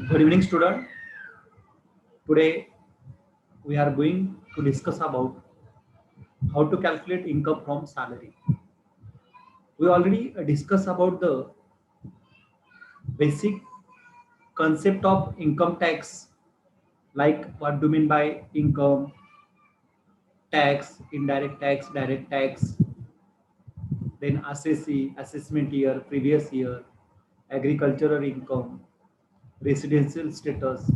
Good evening, student. Today we are going to discuss about how to calculate income from salary. We already discussed about the basic concept of income tax, like what do you mean by income tax, indirect tax, direct tax, then assessee, assessment year, previous year, agricultural income, residential status,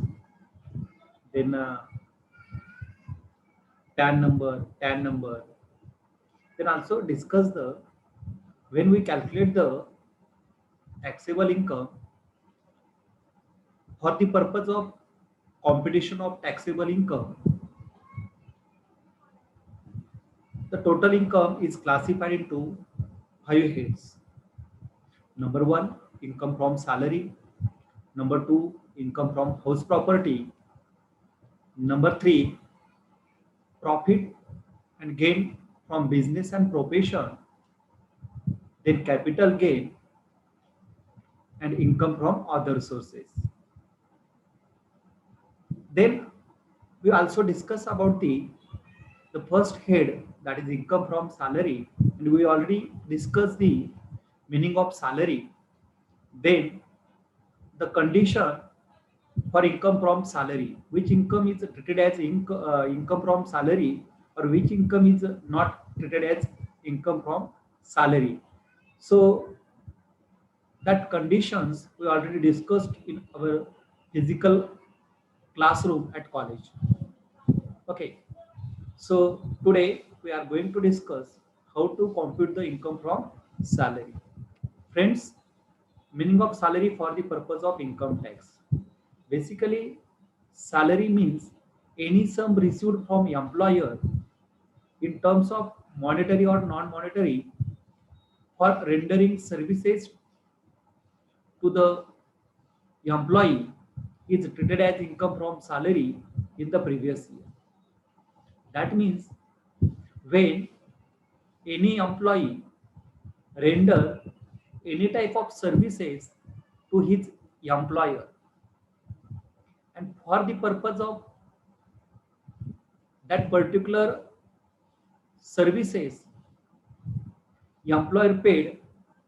then TAN number. Then also discuss the when we calculate the taxable income for the purpose of computation of taxable income, the total income is classified into five heads. Number one, income from salary. Number two, income from house property. Number three, profit and gain from business and profession. Then capital gain and income from other sources. Then we also discuss about the first head, that is income from salary, and we already discussed the meaning of salary. Then the condition for income from salary, which income is treated as income from salary, or which income is not treated as income from salary. So that conditions we already discussed in our physical classroom at college. Okay, so today we are going to discuss how to compute the income from salary. Friends, meaning of salary for the purpose of income tax. Basically, salary means any sum received from employer in terms of monetary or non-monetary for rendering services to the employee is treated as income from salary in the previous year. That means when any employee render any type of services to his employer, and for the purpose of that particular services, employer paid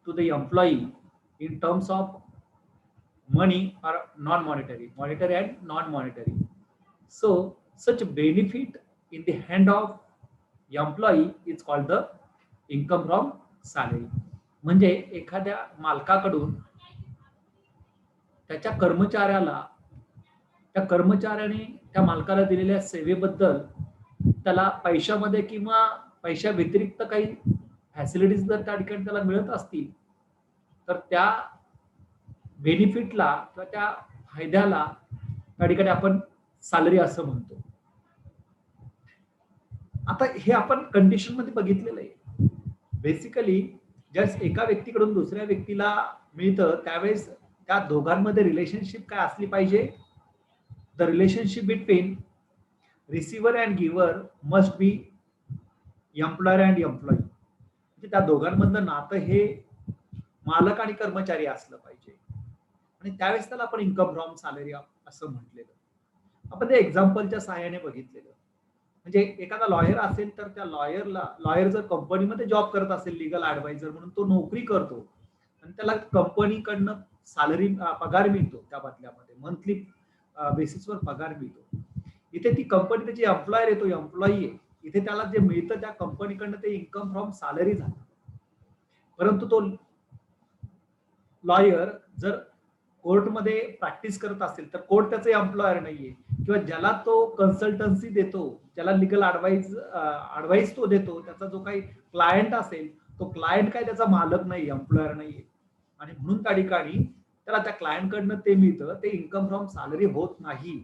to the employee in terms of money or non-monetary, monetary and non-monetary. So such benefit in the hand of employee is called the income from salary. म्हणजे एखाद्या मालकाकडून त्याच्या कर्मचाऱ्याला, त्या कर्मचाऱ्याने त्या मालकाला दिलेल्या सेवेबद्दल त्याला पैशामध्ये किंवा पैशा व्यतिरिक्त काही फॅसिलिटीज जर त्या ठिकाणी त्याला मिळत असतील, तर त्या बेनिफिटला किंवा त्या फायद्याला त्या ठिकाणी आपण सॅलरी असं म्हणतो. आता हे आपण कंडिशन मध्ये बघितलेलं आहे. बेसिकली जस्ट एका व्यक्तीकडून दुसऱ्या व्यक्तीला मिळतं त्यावेळेस त्या दोघांमध्ये रिलेशनशिप काय असली पाहिजे? The relationship between receiver and giver must be employer and employee. म्हणजे त्या दोघांमधलं नातं हे मालक आणि कर्मचारी असलं पाहिजे, आणि त्यावेळेस त्याला आपण इन्कम फ्रॉम सॅलरी असं म्हटलेलं. आपण ते एक्झाम्पलच्या सहाय्याने बघितलेलं. म्हणजे एखादा लॉयर असेल तर त्या लॉयर जर कंपनीमध्ये जॉब करत असेल लिगल ऍडवायझर म्हणून, तो नोकरी करतो आणि त्याला कंपनीकडनं सॅलरी पगार मिळतो, त्या बदल्यामध्ये मंथली बेसिसवर पगार मिळतो. इथे ती कंपनी त्याची एम्प्लॉयर येतो, एम्प्लॉई आहे, इथे त्याला जे मिळतं त्या कंपनीकडनं ते इन्कम फ्रॉम सॅलरी झालं. परंतु तो लॉयर जर कोर्टमध्ये प्रॅक्टिस करत असेल तर कोर्ट त्याचं एम्प्लॉयर नाहीये, किंवा ज्याला तो कन्सल्टन्सी देतो, ज्याला लिगल ऍडवाइस तो देतो, त्याचा जो काही क्लायंट असेल तो क्लायंट काय त्याचा मालक नाही, एम्प्लॉयर नाहीये. आणि म्हणून त्या ठिकाणी त्याला त्या क्लायंटकडनं ते मिळतं, ते इन्कम फ्रॉम सॅलरी होत नाही.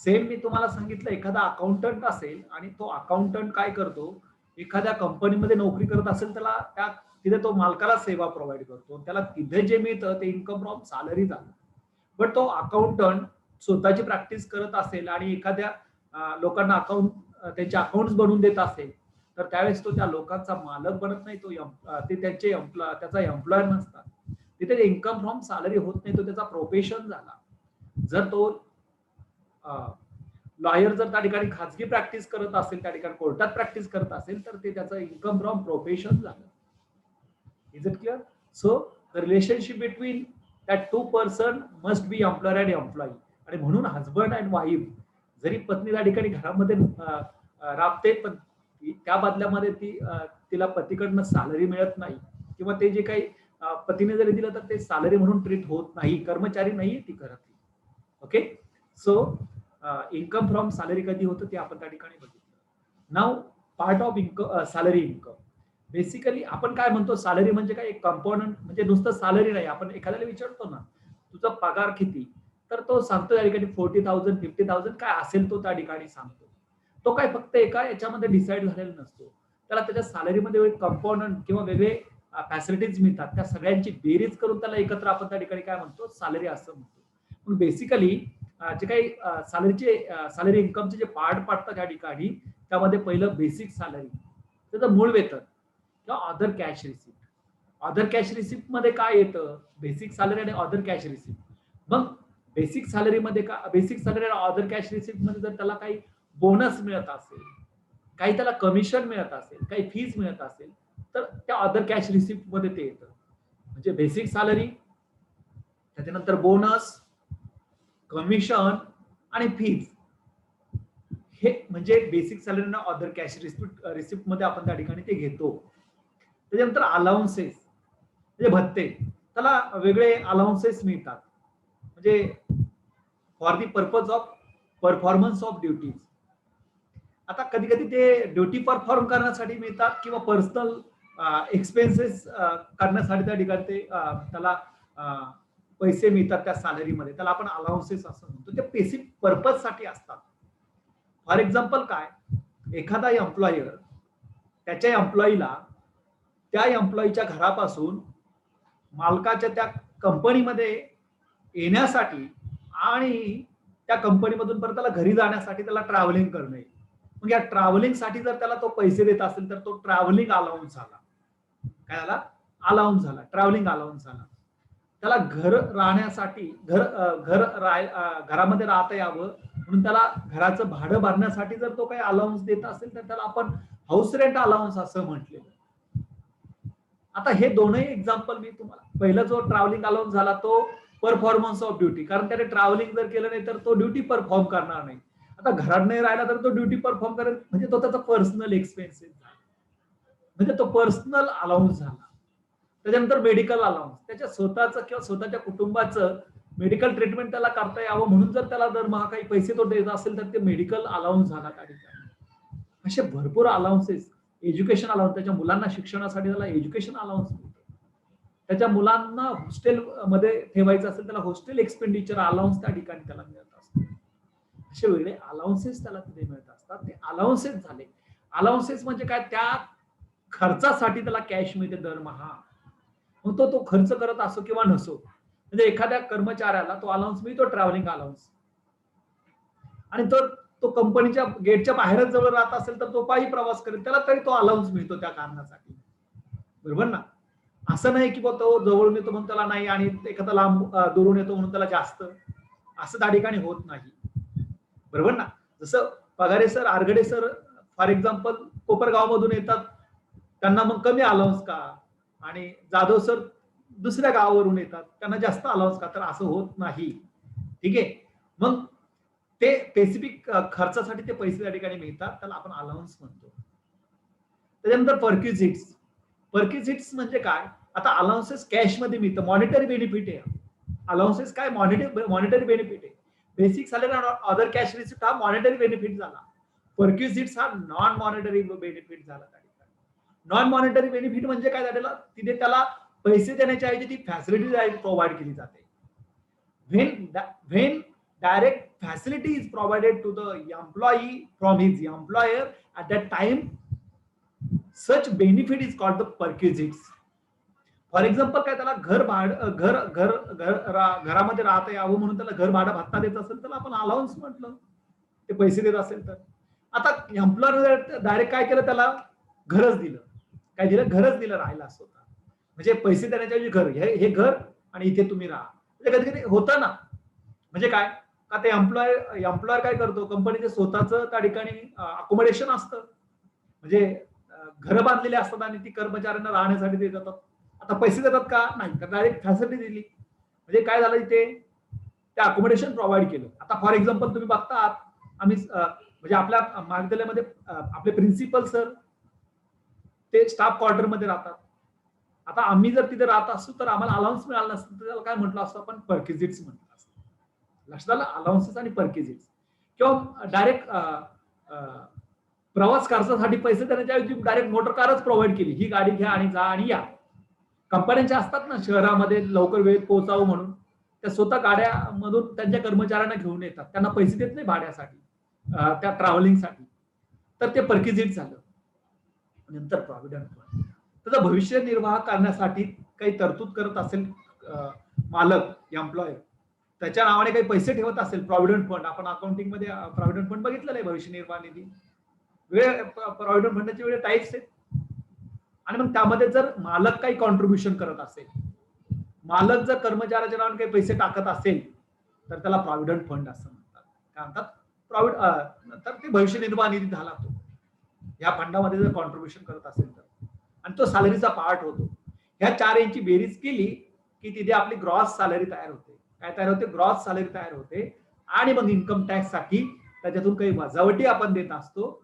सेम मी तुम्हाला सांगितलं, एखादा अकाउंटंट असेल आणि तो अकाउंटंट काय करतो, एखाद्या कंपनीमध्ये नोकरी करत असेल, त्याला त्या तिथे तो मालकाला सेवा प्रोव्हाइड करतो, त्याला तिथे जे मिळतं ते इन्कम फ्रॉम सॅलरी झालं. बट तो अकाउंटंट स्वतःची प्रॅक्टिस करत असेल आणि एखाद्या लोकांना त्यांचे अकाउंट्स बनवून देत असेल, तर त्यावेळेस तो त्या लोकांचा मालक बनत नाही, ते त्याचा एम्प्लॉयर नसतात. तिथे इन्कम फ्रॉम सॅलरी होत नाही, तो त्याचा प्रोफेशन झाला. जर तो लॉयर जर त्या ठिकाणी खाजगी प्रॅक्टिस करत असेल, त्या ठिकाणी कोर्टात प्रॅक्टिस करत असेल, तर ते त्याचं इन्कम फ्रॉम प्रोफेशन झालं. Is it clear? So the relationship between that two person must be employer and employee. आणि म्हणून हजबंड अँड वाईफ, जरी पत्नी त्या ठिकाणी घरामध्ये राबते, पण त्या बदल्यामध्ये तिला पतीकडनं सॅलरी मिळत नाही, किंवा ते जे काही पतीने जरी दिलं तर ते सॅलरी म्हणून ट्रीट होत नाही, कर्मचारी नाहीये ती करत. Okay, so income from salary कधी होतं ते आपण त्या ठिकाणी बघितलं. नाव part of income, salary income. Basically आपण काय म्हणतो, सॅलरी म्हणजे काय, एक कंपोनंट, म्हणजे नुसतं सॅलरी नाही. आपण एखाद्याला विचारतो ना, तुझा पगार किती, तर तो सांगतो त्या ठिकाणी 40,000 50,000 काय असेल तो त्या ठिकाणी सांगतो. तो काय फक्त एका याच्यामध्ये डिसाईड झालेला नसतो, त्याला त्याच्या सॅलरीमध्ये कंपोनंट किंवा वेगळे फॅसिलिटीज मिळतात, त्या सगळ्यांची बेरीज करून त्याला एकत्र आपण त्या ठिकाणी काय म्हणतो, सॅलरी असं म्हणतो. पण बेसिकली जे काही सॅलरी इन्कमचे जे पार्ट पडतात त्या ठिकाणी, त्यामध्ये पहिलं बेसिक सॅलरी, त्याचं मूळ वेतन, किंवा other cash receipt. Other cash receipt मध्ये काय येतं, बेसिक सॅलरी आणि अदर कॅश रिसिप्ट. मग बेसिक सॅलरीमध्ये का, बेसिक सॅलरी आणि अदर कॅश रिसिप्ट मध्ये जर त्याला काही बोनस मिळत असेल, काही त्याला कमिशन मिळत असेल, काही फीज मिळत असेल, तर त्या अदर कॅश रिसिप्ट मध्ये ते येतं. म्हणजे बेसिक सॅलरी, त्याच्यानंतर बोनस, कमिशन आणि फीज, हे म्हणजे बेसिक सॅलरी आणि अदर कॅश रिसिप्ट मध्ये आपण त्या ठिकाणी ते घेतो. त्याच्यानंतर अलाउन्सेस म्हणजे भत्ते, त्याला वेगळे अलाउन्सेस मिळतात, म्हणजे for the purpose of performance of duties. आता कधी कधी ते ड्युटी परफॉर्म करण्यासाठी मिळतात, किंवा पर्सनल एक्सपेन्सेस करण्यासाठी त्या ठिकाणी ते त्याला पैसे मिळतात त्या सॅलरीमध्ये, त्याला आपण अलाउन्सेस असं म्हणतो. ते बेसिक पर्पज साठी असतात. फॉर एक्झाम्पल काय, एखादा एम्प्लॉयर त्याच्या एम्प्लॉईला त्या एम्प्लॉईच्या घरापासून मालकाच्या त्या कंपनीमध्ये येण्यासाठी आणि त्या कंपनीमधून परत त्याला घरी जाण्यासाठी त्याला ट्रॅव्हलिंग करणे. मग या ट्रॅव्हलिंगसाठी जर त्याला तो पैसे देत असेल, तर तो ट्रॅव्हलिंग अलाउन्स झाला. काय झाला? अलाउन्स झाला, ट्रॅव्हलिंग अलाउन्स झाला. त्याला घर राहण्यासाठी, घरामध्ये राहता यावं म्हणून त्याला घराचं भाडं भरण्यासाठी जर तो काही अलाउन्स देत असेल, तर त्याला आपण हाऊस रेंट अलाउन्स असं म्हटलेलं. आता हे दोनही एक्झाम्पल मी तुम्हाला, पहिला जो ट्रॅव्हलिंग अलाउन्स झाला तो परफॉर्मन्स ऑफ ड्युटी, कारण त्याने ट्रॅव्हलिंग जर केलं नाही तर तो ड्युटी परफॉर्म करणार नाही. आता घरात नाही राहिला तर तो ड्युटी परफॉर्म करेल, म्हणजे तो त्याचा पर्सनल एक्सपेन्सेस झाला, म्हणजे तो पर्सनल अलाउन्स झाला. त्याच्यानंतर मेडिकल अलाउन्स, त्याच्या स्वतःचं किंवा स्वतःच्या कुटुंबाचं मेडिकल ट्रीटमेंट त्याला करता यावं म्हणून जर त्याला दरमहा काही पैसे तो देत असेल, तर ते मेडिकल अलाउन्स झाला त्या ठिकाणी. असे भरपूर अलाउन्सेस. एज्युकेशन अलाउन्स, त्याच्या मुलांना शिक्षणासाठी त्याला एज्युकेशन अलाउन्स मिळतो. त्याच्या मुलांना हॉस्टेल मध्ये ठेवायचं असेल, त्याला हॉस्टेल एक्सपेंडिचर अलाउन्स त्या ठिकाणी त्याला मिळत असतो. असे वेगळे अलाउन्सेस त्याला तिथे मिळत असतात. ते अलाउन्सेस झाले. अलाउन्सेस म्हणजे काय, त्या खर्चासाठी त्याला कॅश मिळते दरमहा, मग तो खर्च करत असो किंवा नसो. म्हणजे एखाद्या कर्मचाऱ्याला तो अलाउन्स मिळतो, ट्रॅव्हलिंग अलाउन्स, आणि तो कंपनीच्या गेटच्या बाहेरच जवळ राहत असेल तर तो पायी प्रवास करेल, त्याला तरी तो अलाउन्स मिळतो त्या कारणासाठी. बरोबर ना? असं नाही की तो जवळून येतो म्हणून त्याला नाही, आणि एखादा लांब दुरून येतो म्हणून त्याला जास्त, असं त्या ठिकाणी होत नाही. बरोबर ना? जसं Pagare sir, Aragade sir for example Kopargaon मधून येतात, त्यांना मग कमी अलाउन्स का, आणि जाधव सर दुसऱ्या गावावरून येतात, त्यांना जास्त अलाउन्स का, तर असं होत नाही. ठीक आहे. मग ते स्पेसिफिक खर्चासाठी ते पैसे त्या ठिकाणी मिळतात, त्याला आपण अलाउन्स म्हणतो. त्याच्यानंतर परक्युझिट्स. परक्युझिट्स म्हणजे काय, आता अलाउन्सेस कॅश मध्ये मिळतं, मॉनिटरी बेनिफिट आहे. अलाउन्सेस काय, मॉनिटरी बेनिफिट आहे. बेसिक सॅलरी आणि अदर कॅश रिसिप्ट हा मॉनिटरी बेनिफिट झाला. परक्युझिट्स हा नॉन मॉनिटरी बेनिफिट झाला. नॉन मॉनिटरी बेनिफिट म्हणजे काय झालेलं, तिथे त्याला पैसे देण्याच्या ऐवजी ती फॅसिलिटी प्रोव्हाइड केली जाते. When direct facility is provided to the employee from his employer at that time, such benefit is called the perquisites. For example काय, त्याला घरामध्ये राहता यावं म्हणून त्याला घर भाडं भत्ता देत असेल, तर आपण अलाउन्स म्हटलं, ते पैसे देत असेल तर. आता एम्प्लॉयर डायरेक्ट काय केलं, त्याला घरच दिलं. काय दिलं? घरच दिलं राहायला स्वतः, म्हणजे पैसे देण्याच्या घर, हे घर आणि इथे तुम्ही राहा. म्हणजे कधी कधी होतं ना, म्हणजे काय, का ते एम्प्लॉयर काय करतो, कंपनीचे स्वतःचं त्या ठिकाणी अकोमोडेशन असतं, म्हणजे घरं बांधलेली असतात आणि ती कर्मचाऱ्यांना राहण्यासाठी ते देतात. आता पैसे देतात का, नाही, तर डायरेक्ट फॅसिलिटी दिली. म्हणजे काय झालं इथे, ते अकोमोडेशन प्रोव्हाइड केलं. आता फॉर एक्झाम्पल तुम्ही बघता, आम्ही म्हणजे आपल्या महाविद्यालयामध्ये आपले प्रिन्सिपल सर ते स्टाफ क्वार्टर मध्ये राहतात. आता आम्ही जर तिथे राहत असतो तर आम्हाला अलाउन्स मिळाला नसतं, तर त्याला काय म्हटलं असतं आपण, परकिजिट्स म्हटलं असतं. लक्षात आलं, अलाउन्सेस आणि परकिजिट्स. किंवा डायरेक्ट प्रवास खर्चासाठी पैसे देण्याच्या डायरेक्ट मोटर कारच प्रोव्हाइड केली, ही गाडी घ्या आणि जा आणि या. कंपन्यांच्या असतात ना शहरामध्ये लवकर वेळेत पोहोचावं म्हणून, त्या स्वतः गाड्यामधून त्यांच्या कर्मचाऱ्यांना घेऊन येतात, त्यांना पैसे देत नाही भाड्यासाठी, त्या ट्रॅव्हलिंगसाठी. तर ते परकिजिट झालं. नंतर प्रॉव्हिडंट फंड, त्याचा भविष्य निर्वाह करण्यासाठी काही तरतूद करत असेल मालक, एम्प्लॉयर, त्याच्या नावाने काही पैसे ठेवत असेल, प्रॉव्हिडंट फंड, आपण अकाउंटिंग मध्ये प्रॉव्हिडंट फंड बघितलेलं आहे, भविष्य निर्वाह निधी. प्रॉव्हिडंट फंडाचे वेगळे टाइप्स आहेत. आणि मग त्यामध्ये जर मालक काही कॉन्ट्रीब्युशन करत असेल, मालक जर कर्मचाऱ्याच्या नावाने काही पैसे टाकत असेल, तर त्याला प्रॉव्हिडंट फंड असं म्हणतात. काय म्हणतात, तर ते भविष्य निर्वाह निधी झाला तो, या फंडामध्ये जर कॉन्ट्रीब्युशन करत असेल तर, आणि तो सॅलरीचा पार्ट होतो. ह्या चार यांची बेरीज केली की तिथे आपली ग्रॉस सॅलरी तयार होते. काय तयार होते, ग्रॉस सॅलरी तयार होते. आणि मग इन्कम टॅक्स साठी त्याच्यातून काही वजावटी आपण देत असतो.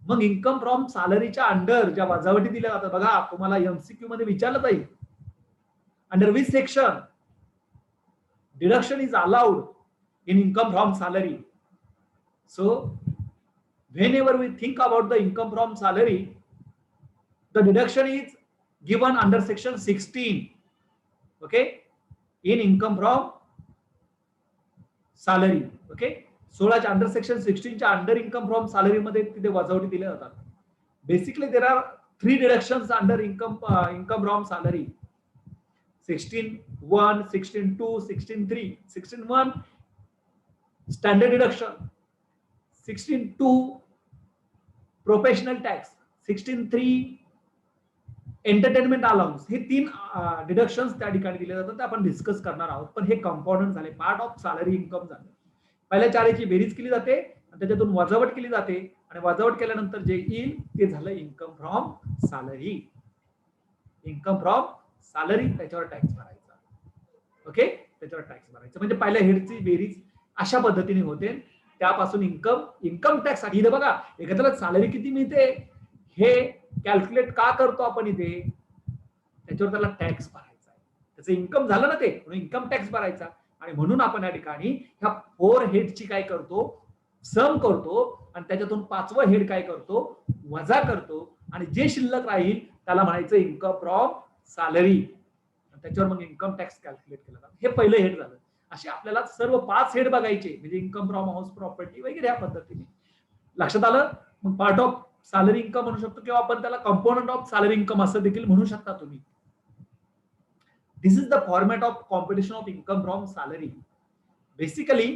मग इन्कम फ्रॉम सॅलरीच्या अंडर ज्या वजावटी दिल्या जातात, बघा तुम्हाला एमसीक्यू मध्ये विचारलं जाईल, under which section deduction is allowed in income from salary. So whenever we think about the income from salary, the deduction is given under section 16, okay, in income from salary, okay. 16 च्या under section 16 च्या under income from salary मध्ये तिथे वजावटी दिल्या जातात. Basically there are 3 deductions under income from salary, 16(1), 16(2), 16(3). 16(1) standard deduction, 16(2) professional tax, 16(3) entertainment allowance. हे 3 deductions त्या ठिकाणी दिले जातात, ते आपण डिस्कस करणार आहोत. पण हे कॉम्पोनंट झाले, पार्ट ऑफ सॅलरी इन्कम झाले. पहिल्या चारची बेरीज केली जाते आणि त्याच्यातून वजावट केली जाते, आणि वजावट केल्यानंतर जे येईल ते झालं income from salary. Income from salary, त्याच्यावर टॅक्स भरायचा, ओके, त्याच्यावर टॅक्स भरायचा. म्हणजे पहिल्या हेडची बेरीज अशा पद्धतीने होते. त्यापासून इन्कम टॅक्स साठी इथे बघा, एखाद्याला सॅलरी किती मिळते हे कॅल्क्युलेट का करतो आपण इथे, त्याच्यावर त्याला टॅक्स भरायचा आहे. त्याचं इन्कम झालं ना ते, म्हणून इन्कम टॅक्स भरायचा. आणि म्हणून आपण या ठिकाणी ह्या 4 हेडची काय करतो, सम करतो, आणि त्याच्यातून 5वं हेड काय करतो, वजा करतो, आणि जे शिल्लक राहील त्याला म्हणायचं इन्कम फ्रॉम सॅलरी. त्याच्यावर मग इन्कम टॅक्स कॅल्क्युलेट केला जातो. हे पहिलं हेड झालं. असे आपल्याला सर्व 5 हेड बघायचे, म्हणजे इन्कम फ्रॉम हाऊस प्रॉपर्टी वगैरे या पद्धतीने. लक्षात आलं. मग पार्ट ऑफ सॅलरी इन्कम म्हणू शकतो, किंवा आपण त्याला कंपोनंट ऑफ सॅलरी इन्कम असं देखील म्हणू शकता तुम्ही. This is the format of computation of income from salary. Basically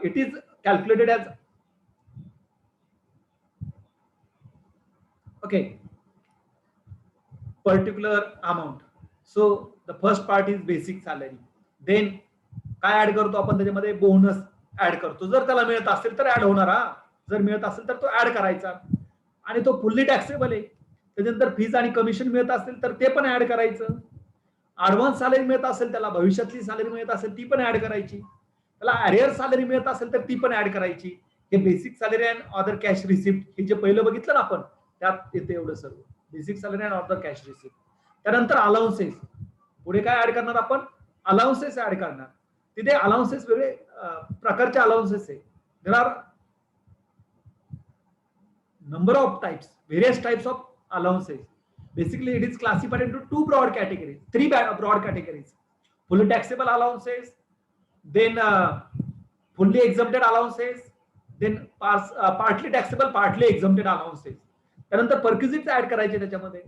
it is calculated as okay, particular amount. So the first part is basic salary. Then काय ऍड करतो आपण त्याच्यामध्ये, bonus add करतो. जर त्याला मिळत असेल तर ऍड होणार, हा, जर मिळत असेल तर तो ऍड करायचा, आणि तो फुल्ली टॅक्सेबल आहे. त्याच्यानंतर फीज आणि कमिशन मिळत असेल तर ते पण ऍड करायचं. ऍडव्हान्स सॅलरी मिळत असेल, त्याला भविष्यातली सॅलरी मिळत असेल ती पण ऍड करायची. त्याला अरियर सॅलरी मिळत असेल तर ती पण ऍड करायची. हे basic salary and other cash receipt, हे जे पहिलं बघितलं ना आपण, त्यात येते एवढं सर्व, basic salary and other cash receipt. त्यानंतर अलाउन्सेस, पुढे काय ऍड करणार आपण, अलाउन्सेस ऍड करणार. तिथे अलाउन्सेस वेगळे प्रकारचे अलाउन्सेस आहे. There are number of types, various types of allowances. Basically it is classified into 2 broad categories, 3 broad categories: fully taxable allowances, then fully exempted allowances, then partly taxable, partly exempted allowances. त्यानंतर perquisites add करायचे त्याच्यामध्ये.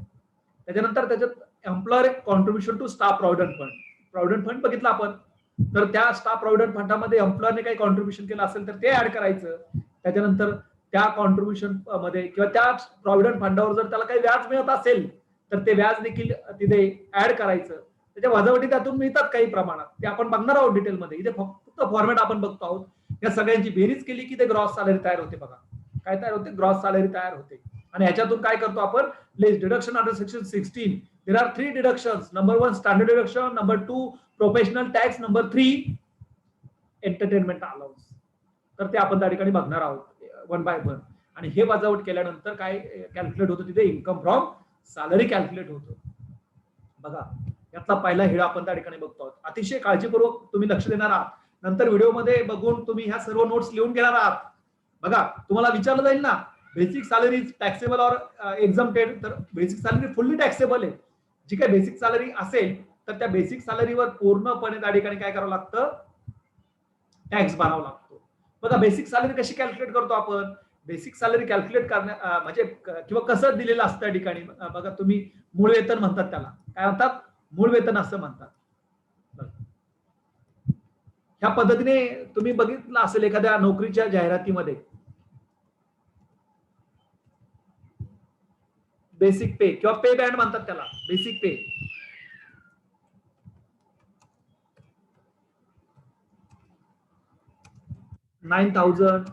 त्याच्यानंतर त्याच्यात employer contribution to staff provident fund. Provident fund बघितलं आपण, तर त्या staff provident फंडामध्ये एम्प्लॉयरने काही कॉन्ट्रीब्युशन केलं असेल तर ते ऍड करायचं. त्याच्यानंतर त्या कॉन्ट्रीब्युशन मध्ये किंवा त्या प्रॉव्हिडंट फंडावर जर त्याला काही व्याज मिळत असेल तर ते व्याज देखील तिथे ऍड करायचं. त्याच्या वजावटी त्यातून मिळतात काही प्रमाणात, ते आपण बघणार आहोत डिटेलमध्ये. इथे फक्त फॉर्मॅट आपण बघतो आहोत. या सगळ्यांची बेरीज केली की ते ग्रॉस सॅलरी तयार होते. बघा काय तयार होते, ग्रॉस सॅलरी तयार होते. आणि ह्याच्यातून काय करतो आपण, less deduction under section 16. There are 3 deductions. Number 1 standard deduction, number 2 professional tax, number 3 entertainment allowance. तर ते आपण त्या ठिकाणी बघणार आहोत वन बाय वन. आणि हे वजावट केल्यानंतर काय कॅल्क्युलेट होतं, तिथे इन्कम फ्रॉम सॅलरी कॅल्क्युलेट होतं. बघा यातला पहिला हेड आपण त्या ठिकाणी बघतो आहोत. अतिशय काळजीपूर्वक तुम्ही लक्ष देणार आहात. नंतर व्हिडिओमध्ये बघून तुम्ही ह्या सर्व नोट्स लिहून घेणार आहात. बघा तुम्हाला विचारलं जाईल ना, basic salary taxable or exempted. तर बेसिक सॅलरी फुल्ली टॅक्सेबल आहे. जी काही बेसिक सॅलरी असेल तर त्या बेसिक सॅलरीवर पूर्णपणे त्या ठिकाणी काय करावं लागतं, टॅक्स भरावा लागतो. बघा बेसिक सॅलरी कशी कॅल्क्युलेट करतो आपण. बेसिक सॅलरी कॅल्क्युलेट करण्या म्हणजे किंवा कसं दिलेलं असतं त्या ठिकाणी. बघा तुम्ही मूळ वेतन म्हणतात त्याला, काय म्हणतात, मूळ वेतन असं म्हणतात. ह्या पद्धतीने तुम्ही बघितलं असेल एखाद्या नोकरीच्या जाहिरातीमध्ये, बेसिक पे किंवा पे बँड म्हणतात त्याला, बेसिक पे. $9,000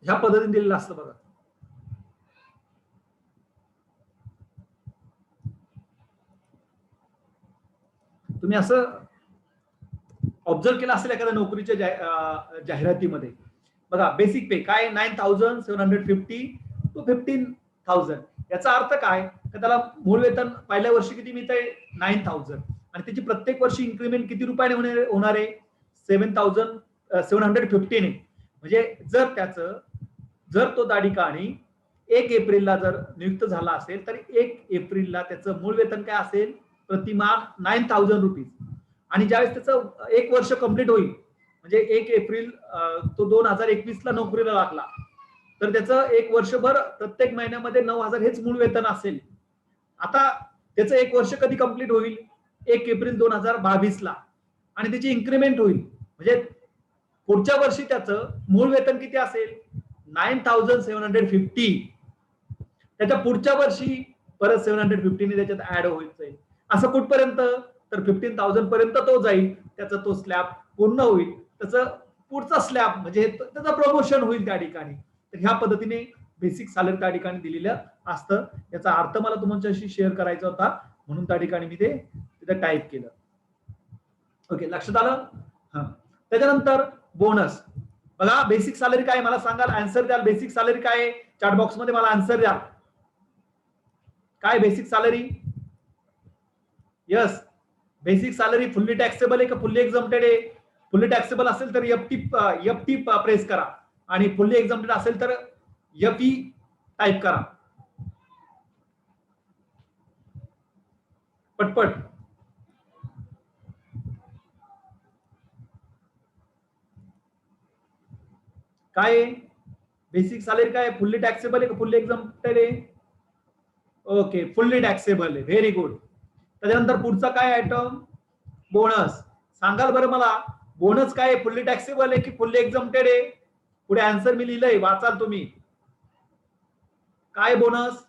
ह्या पद्धतीने दिलेलं असतं. बघा तुम्ही असं ऑब्झर्व केलं असेल एखाद्या नोकरीच्या जाहिरातीमध्ये. बघा बेसिक पे काय, 9,750 to 15,000. याचा अर्थ काय, तर त्याला मूळ वेतन पहिल्या वर्षी किती मिळतंय, 9,000. आणि त्याची प्रत्येक वर्षी इन्क्रीमेंट किती रुपयाने होणार आहे, 7,750 ने. म्हणजे जर तो त्या ठिकाणी 1 एप्रिलला जर नियुक्त झाला असेल तर 1 एप्रिलला त्याचं मूळ वेतन काय असेल, प्रतिमाह 9,000 रुपीज. आणि ज्यावेळेस त्याचं 1 वर्ष कंप्लीट होईल, म्हणजे 1 एप्रिल तो 2021 ला नोकरीला लागला, तर त्याचं 1 वर्षभर प्रत्येक महिन्यामध्ये 9,000 हेच मूळ वेतन असेल. आता त्याचं 1 वर्ष कधी कंप्लीट होईल, 1 एप्रिल 2022 ला. आणि त्याची इन्क्रीमेंट होईल, म्हणजे पुढच्या वर्षी त्याचं मूळ वेतन किती असेल, 9,750. त्याच्या पुढच्या वर्षी परत 750 ने त्याच्यात ऍड होईल जाईल. असं कुठपर्यंत, तर 15,000 पर्यंत तो जाईल. त्याचा तो स्लॅब पूर्ण होईल, त्याचं पुढचा स्लॅब म्हणजे त्याचं प्रमोशन होईल त्या ठिकाणी. तर ह्या पद्धतीने बेसिक सॅलरी त्या ठिकाणी दिलेलं असतं. याचा अर्थ मला तुमच्याशी शेअर करायचा होता, म्हणून त्या ठिकाणी मी ते तिथे टाईप केलं. ओके, लक्षात आलं. हा, त्याच्यानंतर बोनस. बघा बेसिक सॅलरी काय, मला सांगाल, आन्सर द्याल. बेसिक सॅलरी काय, चॅट बॉक्स मध्ये मला आन्सर द्या. काय basic salary? Yes, basic salary fully taxable आहे का फुल्ली एक्झम्प्टेड आहे? फुल्ली टॅक्सेबल असेल तर एफटी प्रेस करा, आणि फुल्ली एक्झम्प्टेड असेल तर एफई टाईप करा पटपट. काय बेसिक सॅलरी काय, फुल्ली टॅक्सेबल आहे का फुल्ली एक्झम्प्टेड आहे? ओके, फुल्ली टॅक्सेबल आहे, व्हेरी गुड. त्याच्यानंतर पुढचा काय आयटम, बोनस. सांगाल बरं मला, बोनस काय, फुल्ली टॅक्सेबल आहे की फुल्ली एक्झम्प्टेड आहे? पुढे आन्सर मी लिहिलंय, वाचाल तुम्ही. काय बोनस,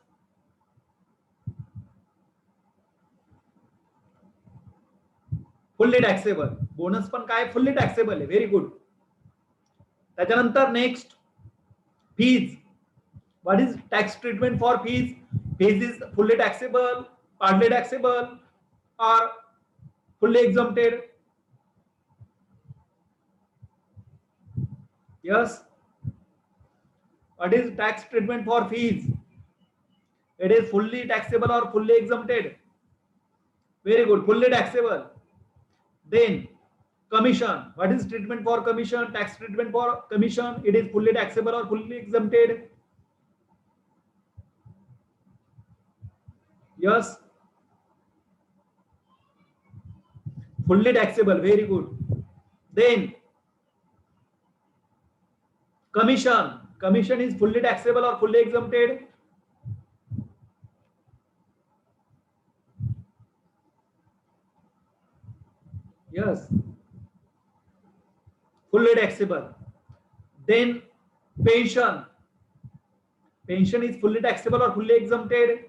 फुल्ली टॅक्सेबल. बोनस पण काय, फुल्ली टॅक्सेबल आहे, व्हेरी गुड. त्याच्यानंतर next, fees. What is tax treatment for fees? Fees is fully taxable, partly taxable और fully exempted? Yes. What is tax treatment for fees? It is fully taxable or fully exempted? Very good, fully taxable. Then commission. What is treatment for commission? Tax treatment for commission. It is fully taxable or fully exempted? Yes. Fully taxable. Very good. Then commission. Commission is fully taxable or fully exempted? Yes. Yes, fully taxable. Then pension. Pension is fully taxable or fully exempted?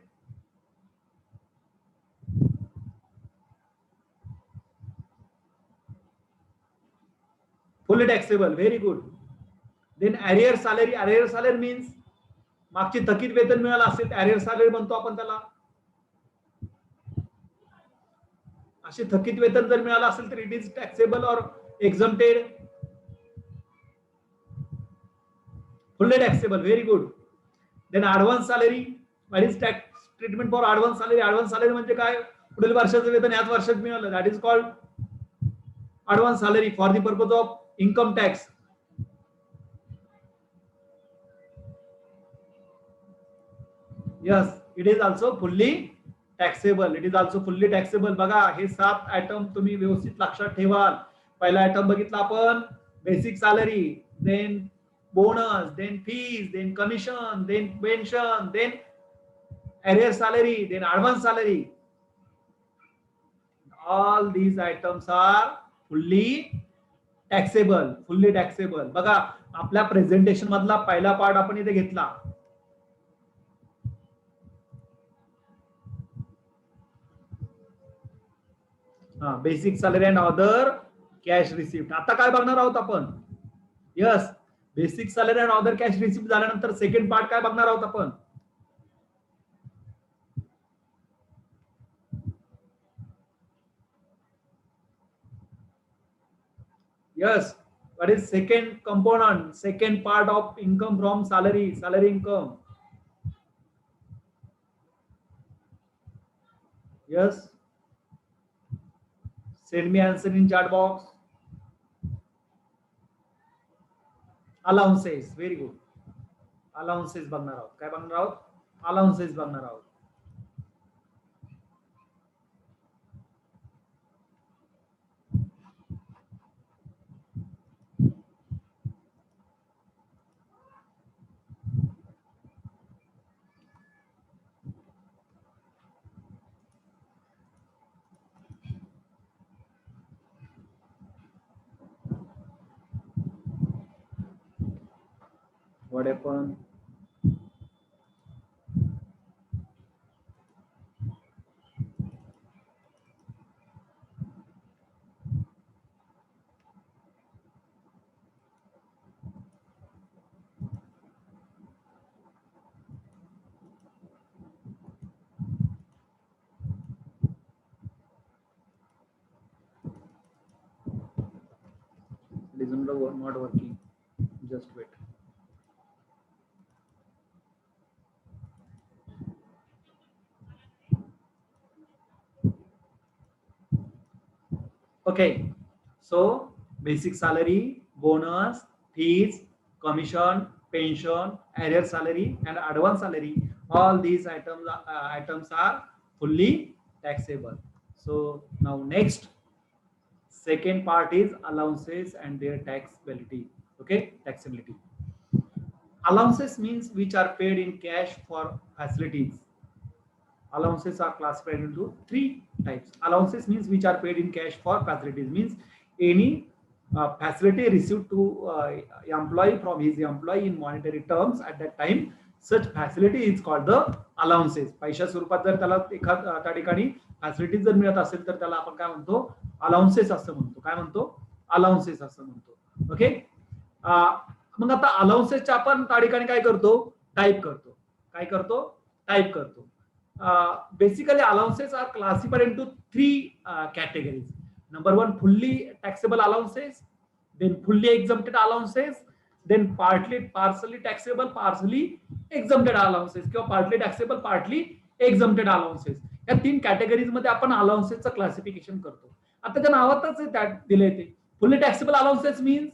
Fully taxable. Very good. Then arrear salary. Arrear salary means मागची थकीत वेतन मिळालं असेल arrear salary म्हणतो आपण त्याला. असे थकीत वेतन जर मिळालं असेल तर it is taxable or exempted? Fully taxable. Very good. Then advance salary. What is tax treatment for advance salary? Advance salary म्हणजे काय? पुढील वर्षाचं वेतन याच वर्षात मिळालं, that is called advance salary for the purpose of income tax. Yes, it is also fully taxable. It is also fully taxable. बघा हे 7 आयटम तुम्ही व्यवस्थित लक्षात ठेवाल. पहिला आयटम बघितला आपण basic salary, then bonus, then fees, then commission, then pension, then arrear salary, then advance salary. All these items are fully taxable. Fully taxable. बघा आपल्या प्रेझेंटेशन मधला पहिला पार्ट आपण इथे घेतला. Basic salary and other cash receipt. आता काय बघणार आहोत आपण? Yes, basic salary and other cash receipt झाल्यानंतर सेकंड पार्ट काय बघणार आहोत आपण? Yes, what is second component, second part of income from salary, salary income? Yes, send me answer in chat box. Allowances. Very good. Allowances बघणार आहोत. काय बघणार आहोत? Allowances बघणार आहोत. What happened? It is not working. Just wait. Okay, so basic salary, bonus, fees, commission, pension, arrear salary, and advance salary. All these items are fully taxable. So now next, second part is allowances and their taxability. Okay, taxability. Allowances means which are paid in cash for facilities. Allowances are classified into 3 types. Allowances means which are paid in cash for facilities, means any facility received to employee from his employee in monetary terms at that time. Such facility is called the allowances. पैशा स्वरूपात जर त्याला त्या ठिकाणी facilities जर मिळत असेल तर त्याला आपण काय म्हणतो? अलाउन्सेस असं म्हणतो. काय म्हणतो? अलाउन्सेस असं म्हणतो. ओके, मग आता अलाउन्सेसच्या आपण त्या ठिकाणी काय करतो? टाईप करतो. काय करतो? टाईप करतो. Basically allowances are classified into 3 categories. Number 1, fully taxable allowances, then fully exempted allowances, then partially taxable, partially exempted allowances किंवा partly taxable, partly exempted allowances. या 3 कॅटेगरीज मध्ये आपण अलाउन्सेसचं क्लासिफिकेशन करतो. आता त्या नावातच त्यात दिले ते फुल्ली टॅक्सेबल अलाउन्सेस मीन्स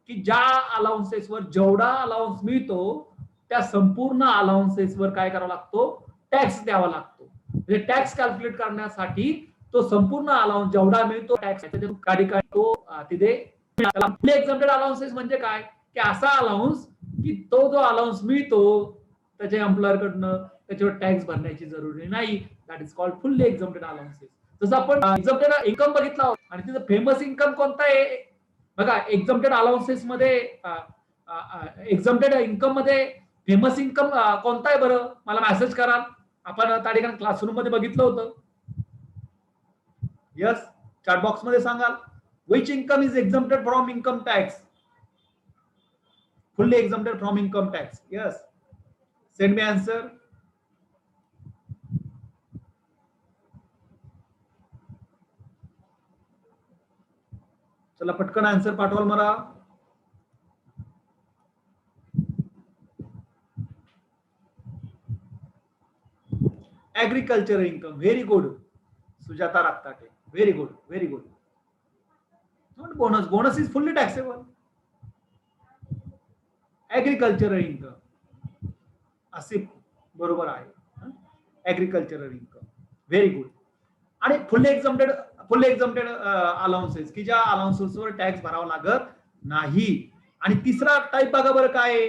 की ज्या अलाउन्सेसवर जेवढा अलाउन्स मिळतो त्या संपूर्ण अलाउन्सेसवर काय करावा लागतो? टॅक्स द्यावा लागतो. म्हणजे टॅक्स कॅल्क्युलेट करण्यासाठी तो संपूर्ण अलाउन्स जेवढा मिळतो टॅक्स तो तिथे. एक्झम्प्टेड अलाउन्सेस म्हणजे काय? की असा अलाउन्स की तो जो अलाउन्स मिळतो त्याच्या एम्प्लॉयर कडनं त्याच्यावर टॅक्स भरण्याची जरुरी नाही. That is called fully exempted allowances. जसं आपण एक्झम्प्टेड इन्कम बघितला होता आणि तिथं फेमस इन्कम कोणता आहे बघा. एक्झम्प्टेड अलाउन्सेस मध्ये एक्झम्प्टेड इन्कम मध्ये फेमस इन्कम कोणता आहे बरं, मला मेसेज कराल. आपण त्या ठिकाणी क्लासरूम मध्ये बघितलं होतं. यस, चॅट बॉक्स मध्ये सांगाल. Which income is exempted from income tax, fully exempted from income tax. Yes, send me answer. चला पटकन आन्सर पाठवाल मला. Agriculture income, very good Sujata Raktate, very good very good. Bonus is fully taxable. Agricultural income असे बरोबर आहे. Agricultural income very good. आणि fully exempted allowances की ज्या अलाउन्सेसवर टॅक्स भरावा लागत नाही. आणि तिसरा टाईप बघा बरं काय,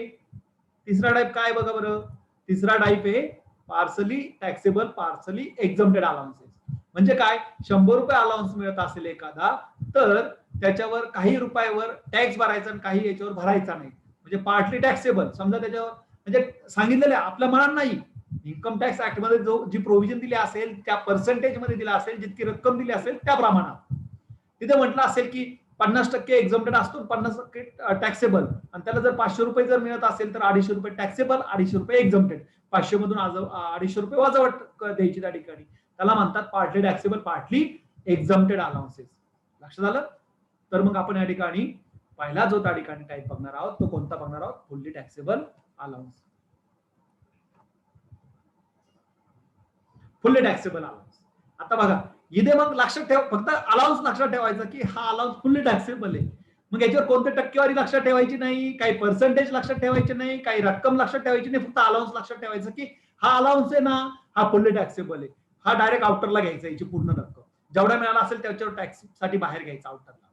तिसरा टाईप काय बघा बरं. तिसरा टाईप आहे partly taxable partly exempted allowances. म्हणजे काय, 100 रुपये अलाउन्स मिळत असेल एखादा, तर त्याच्यावर काही रुपयावर टॅक्स भरायचा आणि काही याच्यावर भरायचा नाही. म्हणजे पार्टली टॅक्सेबल. समजा त्याच्यावर म्हणजे सांगितलेलं आहे आपल्या मनात नाही. इन्कम टॅक्स ऍक्ट मध्ये जो जी प्रोव्हिजन दिली असेल त्या पर्सेंटेज मध्ये दिला असेल, जितकी रक्कम दिली असेल त्या प्रमाणात तिथे म्हटलं असेल की 50% एक्झम्प्टेड असतो, 50% टॅक्सेबल. आणि त्याला जर 500 रुपये जर मिळत असेल तर 250 रुपये टॅक्सेबल, 250 रुपये एक्झम्प्टेड. 500 मधून 250 रुपये वजावट द्यायची त्या ठिकाणी. त्याला म्हणतात partly taxable partly exempted allowances. लक्षात आलं. तर मग आपण या ठिकाणी पहिला जो त्या ठिकाणी टाईप बघणार आहोत तो कोणता बघणार आहोत, fully taxable allowance. Fully taxable allowance. आता बघा इथे मग लक्षात ठेव, फक्त अलाउन्स लक्षात ठेवायचं की हा अलाउन्स फुल्ली टॅक्सेबल आहे. मग याच्यावर कोणती टक्केवारी लक्षात ठेवायची नाही, काही पर्सेंटेज लक्षात ठेवायचे नाही, काही रक्कम लक्षात ठेवायची नाही. फक्त अलाउन्स लक्षात ठेवायचं की हा अलाउन्स आहे ना, हा फुल्ली टॅक्सेबल आहे. हा डायरेक्ट आउटरला घ्यायचा, याची पूर्ण रक्कम जेवढा मिळाला असेल त्याच्यावर टॅक्स साठी बाहेर घ्यायचा आउटरला.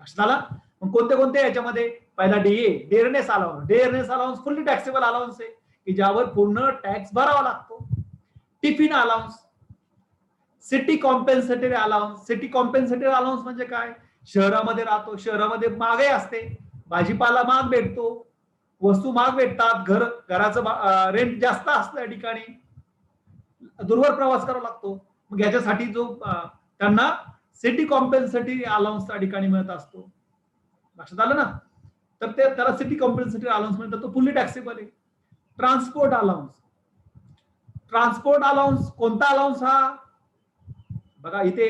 लक्षात आला. मग कोणते कोणते याच्यामध्ये, पहिला dearness allowance. Dearness allowance fully taxable allowance आहे की ज्यावर पूर्ण टॅक्स भरावा लागतो. Tiffin allowance, city compensatory allowance. City compensatory allowance म्हणजे काय, शहरामध्ये राहतो, शहरामध्ये महागाई असते, भाजीपाला महाग भेटतो, वस्तू महाग भेटतात, घराचं रेंट जास्त असतं या ठिकाणी, दूरवर प्रवास करावा लागतो. मग याच्यासाठी जो त्यांना सिटी कॉम्पेन्सेटरी अलाउन्स त्या ठिकाणी मिळत असतो. लक्षात आलं ना. तर ते त्याला सिटी कॉम्पेन्सेटरी अलाउन्स म्हणतात, तो फुल्ली टॅक्सेबल आहे. Transport allowance. ट्रान्सपोर्ट अलाउन्स कोणता अलाउन्स हा बघा, इथे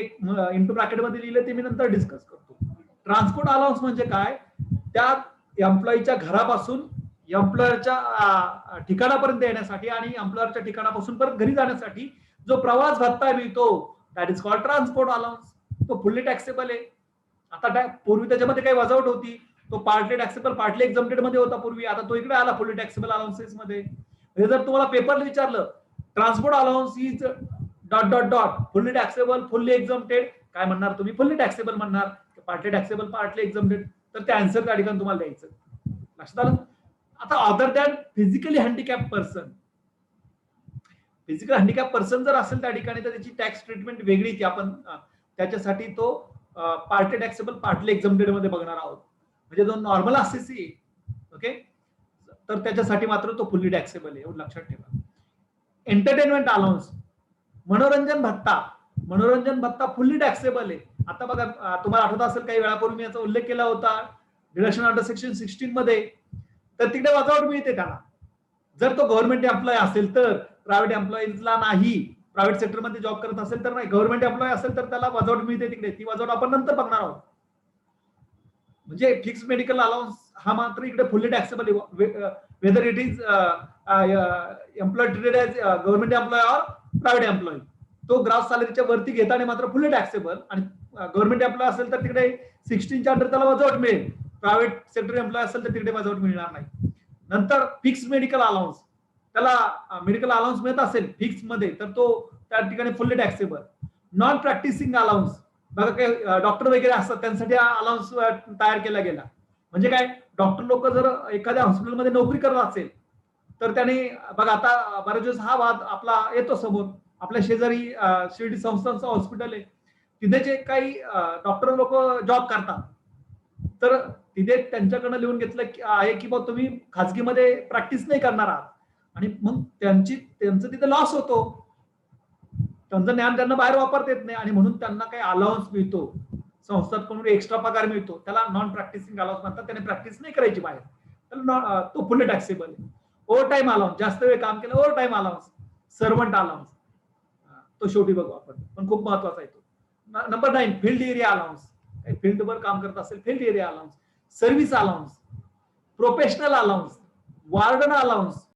इंटू ब्रॅकेट मध्ये लिहिलं ते मी नंतर डिस्कस करतो. ट्रान्सपोर्ट अलाउन्स म्हणजे काय, त्या एम्प्लॉईच्या घरापासून एम्प्लॉयरच्या ठिकाणापर्यंत येण्यासाठी आणि एम्प्लॉयरच्या ठिकाणापासून परत घरी जाण्यासाठी जो प्रवास भत्ता मिळतो, that is called transport allowance. तो फुल्ली टॅक्सेबल आहे. आता पूर्वी त्याच्यामध्ये काही वजावट होती, तो पार्टली टॅक्सेबल पार्टली एक्झम्प्टेड मध्ये होता पूर्वी. आता तो इकडे आला फुल्ली टॅक्सेबल अलाउन्सेस मध्ये. जर तुम्हाला पेपरला विचारलं transport allowance is dot dot dot fully taxable fully exempted, काय म्हणणार तुम्ही, फुल्ली टॅक्सेबल म्हणणार, पार्टली टॅक्सेबल पार्टली एक्झम्प्टेड. तर ते आन्सर त्या ठिकाणी तुम्हाला द्यायचं. लक्षात आलं. आता other than physically handicap person, physical handicap person जर असेल त्या ठिकाणी तर त्याची टॅक्स ट्रीटमेंट वेगळी, की आपण त्याच्यासाठी तो पार्टली टॅक्सेबल पार्टली एक्झम्प्टेड मध्ये बघणार आहोत. म्हणजे जो नॉर्मल असेसी, ओके, तर त्याच्यासाठी मात्र तो फुल्ली टॅक्सेबल आहे, एवढं लक्षात ठेवा. एंटरटेनमेंट अलाउन्स, मनोरंजन भत्ता. मनोरंजन भत्ता फुल्ली टॅक्सेबल आहे. आता बघा तुम्हाला आठवत असेल काही वेळापूर्वी मी याचा उल्लेख केला होता डिडक्शन अंडर सेक्शन 16 मध्ये, तर तिकडे वजावट मिळते त्याला. जर तो गव्हर्नमेंट एम्प्लॉय असेल तर, प्रायव्हेट एम्प्लॉईजला नाही. प्रायव्हेट सेक्टरमध्ये जॉब करत असेल तर नाही, गव्हर्नमेंट एम्प्लॉय असेल तर त्याला वजावट मिळते तिकडे. ती वजावट आपण नंतर बघणार आहोत. म्हणजे फिक्स मेडिकल अलाउन्स हा मात्र इकडे फुल्ली टॅक्सेबल आहे, whether it is employee treated as government employee or private employee. तो ग्रास सॅलरीच्या वरती घेताना मात्र फुल्ली टॅक्सेबल. आणि गव्हर्नमेंट एम्प्लॉय असेल तर तिकडे 16च्या अंडर त्याला वजावट मिळेल. प्रायव्हेट सेक्टर एम्प्लॉय असेल तर तिकडे वजावट मिळणार नाही. नंतर फिक्स मेडिकल अलाउन्स, त्याला मेडिकल अलाउन्स मिळत असेल फिक्स मध्ये तर तो त्या ठिकाणी fully taxable. Non practising allowance, बघा काही डॉक्टर वगैरे असतात त्यांसाठी अलाउन्स तयार केला गेला. म्हणजे काय, डॉक्टर लोक जर एखाद्या हॉस्पिटलमध्ये नोकरी करत असेल तर त्याने बघा, आता बऱ्याच दिवस हा वाद आपला येतो समोर, आपल्या शेजारी शिर्डी संस्थांचं हॉस्पिटल आहे. तिथे जे काही डॉक्टर लोक जॉब करतात, तर तिथे त्यांच्याकडनं लिहून घेतलं आहे की बाबा तुम्ही खाजगीमध्ये प्रॅक्टिस नाही करणार आहात, आणि मग त्यांचं तिथे लॉस होतो, त्यांचं ज्ञान त्यांना बाहेर वापरता येत नाही, आणि म्हणून त्यांना काही अलाउन्स मिळतो, संस्थांकडून एक्स्ट्रा पगार मिळतो, त्याला नॉन प्रॅक्टिसिंग अलाउन्स म्हणतात. त्याने प्रॅक्टिस नाही करायची बाहेर, त्याला तो फुल्ली टॅक्सेबल आहे. ओव्हर टाइम अलाउन्स, जास्त वेळ काम केलं overtime allowance, servant allowance, तो शेवटी बघू आपण, पण खूप महत्वाचा आहे तो. नंबर 9 फील्ड एरिया अलाउन्स, फील्डवर काम करत असेल field area allowance, service allowance, professional allowance, warden allowance,